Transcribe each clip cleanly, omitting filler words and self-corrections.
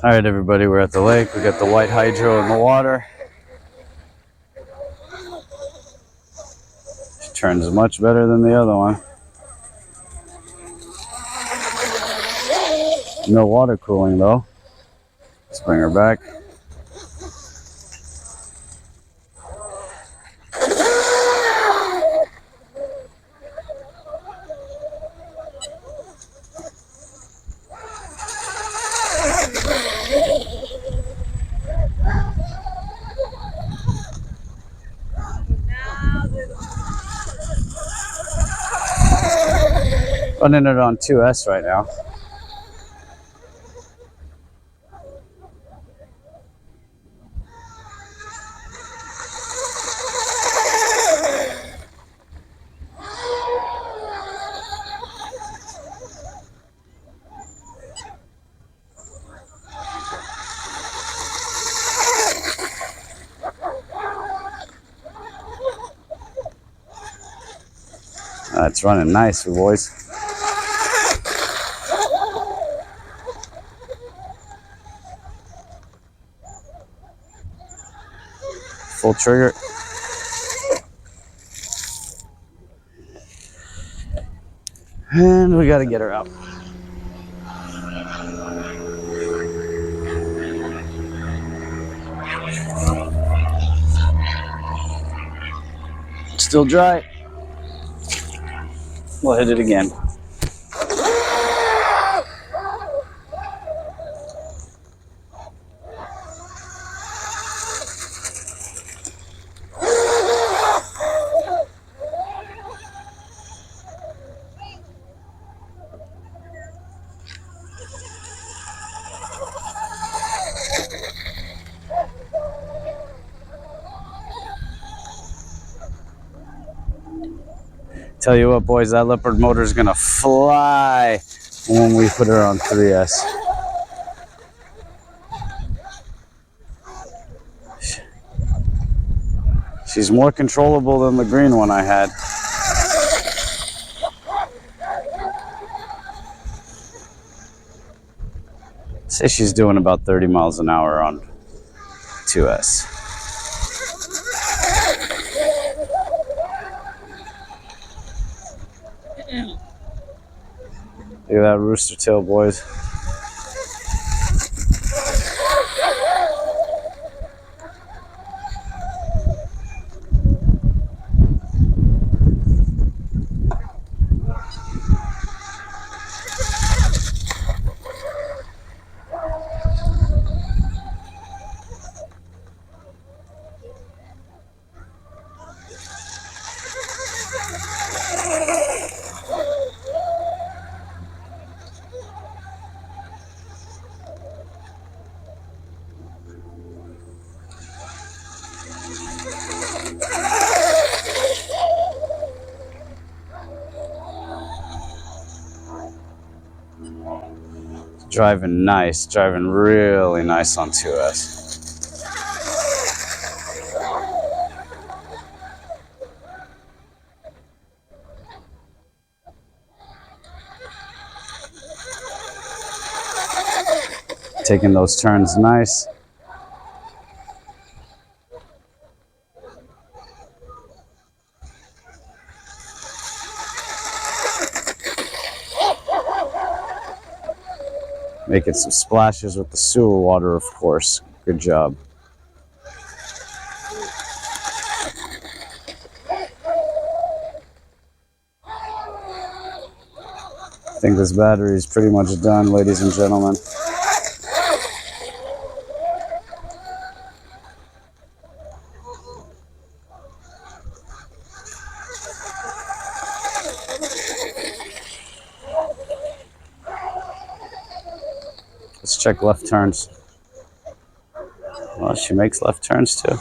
All right, everybody, we're at the lake. We got the white hydro in the water. She turns much better than the other one. No water cooling though. Let's bring her back. Running it on 2S right now. It's running nice, boys. Full trigger. And we got to get her out. Still dry. We'll hit it again. Tell you what, boys, that leopard motor is gonna fly when we put her on 3S. She's more controllable than the green one I had. Say she's doing about 30 miles an hour on 2S. Look at that rooster tail, boys. Driving nice, driving really nice on 2S. Taking those turns nice. Making some splashes with the sewer water, of course. Good job. I think this battery is pretty much done, ladies and gentlemen. Let's check left turns. Well, she makes left turns too.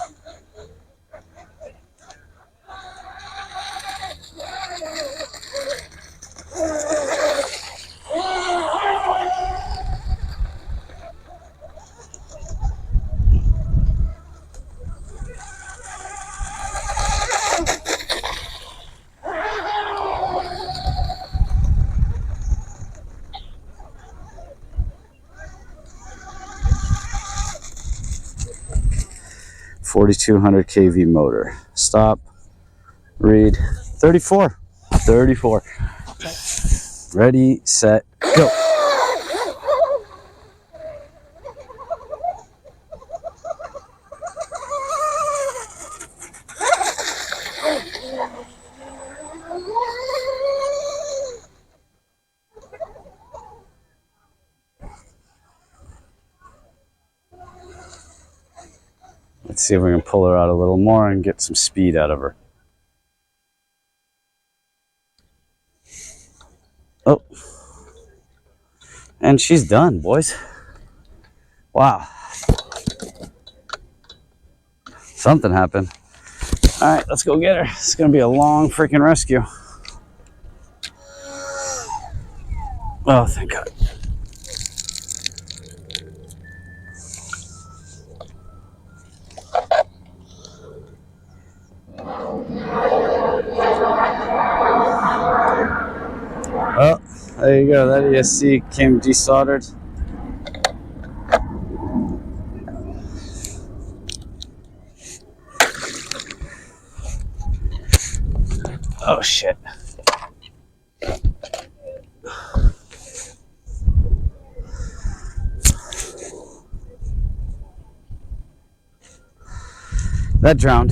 4200 kV motor. Stop. Read. 34. 34. Ready, set, go. Let's see if we can pull her out a little more and get some speed out of her. Oh. And she's done, boys. Wow. Something happened. All right, let's go get her. It's going to be a long freaking rescue. Oh, thank God. Oh, there you go. That ESC came desoldered. Oh, shit. That drowned.